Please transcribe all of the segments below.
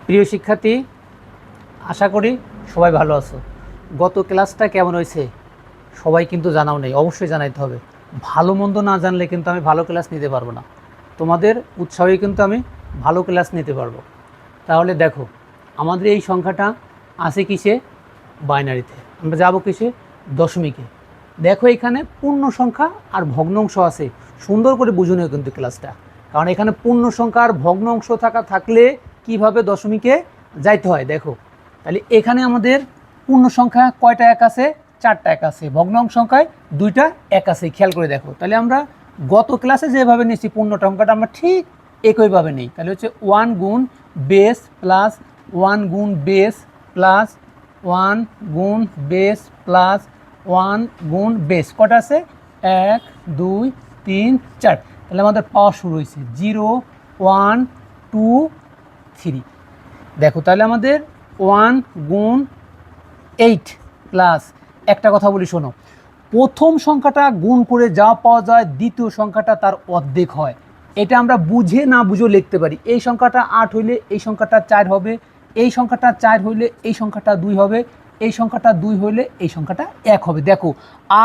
প্রিয় শিক্ষার্থী, আশা করি সবাই ভালো আছো। গত ক্লাসটা কেমন হয়েছে সবাই কিন্তু জানাও নেই, অবশ্যই জানাইতে হবে। ভালো মন্দ না জানলে কিন্তু আমি ভালো ক্লাস নিতে পারবো না। তোমাদের উৎসাহে কিন্তু আমি ভালো ক্লাস নিতে পারবো। তাহলে দেখো, আমাদের এই সংখ্যাটা আছে কিসে? বাইনারিতে। আমরা যাবো কিসে? দশমিকে। দেখো, এখানে পূর্ণ সংখ্যা আর ভগ্নাংশ আছে। সুন্দর করে বুঝে নিও কিন্তু ক্লাসটা, কারণ এখানে পূর্ণ সংখ্যা আর ভগ্নাংশ থাকলে কিভাবে দশমিকে যাইতে হয় দেখো। তাহলে এখানে আমাদের পূর্ণ সংখ্যা কয়টা এক আছে? 4টা এক আছে। ভগ্নাংশ সংখ্যায় 2টা এক আছে, খেয়াল করে দেখো। তাহলে আমরা গত ক্লাসে যেভাবে নিয়েছি পূর্ণ সংখ্যাটা আমরা ঠিক একইভাবে নিই। তাহলে হচ্ছে 1 গুণ বেস প্লাস 1 গুণ বেস প্লাস 1 গুণ বেস প্লাস 1 গুণ বেস। কটা আছে? 1 2 3 4। তাহলে আমাদের পাওয়া শুরু হয়েছে 0 1 2 3। দেখো, তাহলে আমাদের 1 গুণ 8 প্লাস, একটা কথা বলি শোনো, প্রথম সংখ্যাটা গুণ করে যা পাওয়া যায় দ্বিতীয় সংখ্যাটা তার অর্ধেক হয়। এটা আমরা বুঝে না বুঝেও লিখতে পারি। এই সংখ্যাটা 8 হইলে এই সংখ্যাটা 4 হবে, এই সংখ্যাটা 4 হইলে এই সংখ্যাটা 2 হবে, এই সংখ্যাটা 2 হইলে এই সংখ্যাটা 1 হবে। দেখো,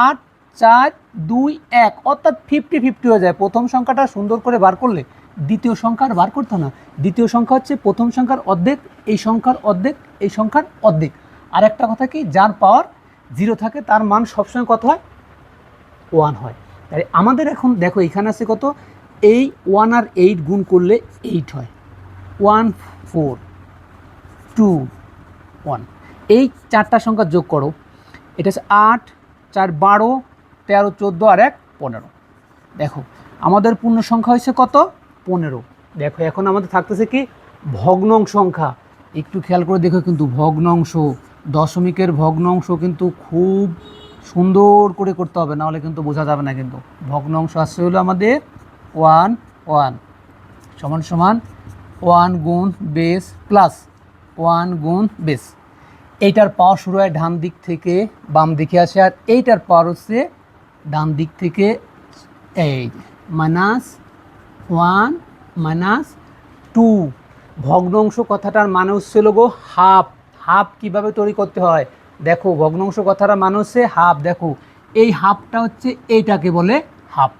8 4 2 1, অর্থাৎ 50-50 হয়ে যায়। প্রথম সংখ্যাটা সুন্দর করে বার করলে দ্বিতীয় সংখ্যার বার করতে না। দ্বিতীয় সংখ্যা হচ্ছে প্রথম সংখ্যার অর্ধেক, এই সংখ্যার অর্ধেক, এই সংখ্যার অর্ধেক। আর একটা কথা কি, যার পাওয়ার 0 থাকে তার মান সবসময় কত হয়? 1 হয়। তাই আমাদের এখন দেখো এখানে আছে কত? এই 1 আর 8 গুণ করলে 8 হয়। 1 4 2 1। এই 4টা সংখ্যা যোগ করো, এটা হচ্ছে 8 4 12 13 14 আর 1 15। দেখো, আমাদের পূর্ণ সংখ্যা হয়েছে কত? 15। দেখো, এখন আমাদের থাকতেছে কি? ভগ্নাংশ সংখ্যা। একটু খেয়াল করে দেখো কিন্তু, ভগ্নাংশ, দশমিকের ভগ্নাংশ কিন্তু খুব সুন্দর করে করতে হবে, নাহলে কিন্তু বোঝা যাবে না। কিন্তু ভগ্নাংশ আসছে হলো আমাদের 1 1 সমান সমান 1 গুণ বেস প্লাস 1 গুণ বেস। এইটার পাওয়ার শুরু হয় ডান দিক থেকে বাম দিকে আসে, আর এইটার পাওয়ার হচ্ছে ডান দিক থেকে এই -1 -2। ভগ্নাংশ কথাটার মানে হচ্ছে লোগো হাফ। হাফ কীভাবে তৈরি করতে হয় দেখো, ভগ্নাংশ কথাটার মানে হচ্ছে হাফ। দেখো, এই হাফটা হচ্ছে এইটাকে বলে হাফ।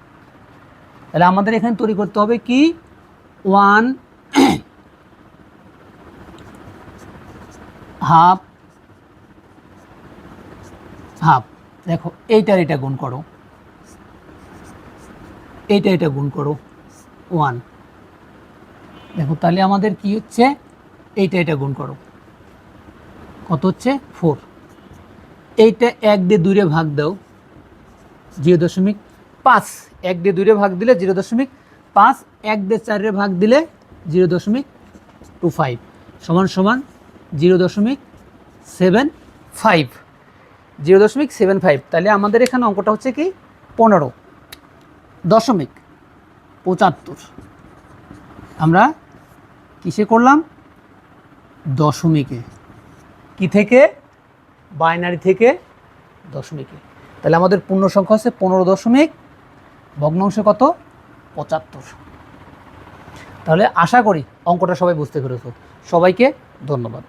তাহলে আমাদের এখানে তৈরি করতে হবে কি? 1 হাফ হাফ। দেখো, এইটার এটা গুণ করো, এটা গুণ করো 1। দেখো, তাহলে আমাদের কি হচ্ছে? এটা গুণ করো, কত হচ্ছে? 4। এইটা 1 দিয়ে 2 রে ভাগ দাও, 0.5। 1 দিয়ে 2 রে ভাগ দিলে 0.5। 1 দিয়ে 4 রে ভাগ দিলে 0.25 সমান সমান 0.75। 0.75। তাহলে আমাদের এখানে অঙ্কটা হচ্ছে কি? 15.75। আমরা কিসে করলাম? দশমিকে। কি থেকে? বাইনারি থেকে দশমিকে। তাহলে আমাদের পূর্ণ সংখ্যা হচ্ছে 15 দশমিক, ভগ্নাংশ কত? 75। তাহলে আশা করি অঙ্কটা সবাই বুঝতে পেরেছো। সবাইকে ধন্যবাদ।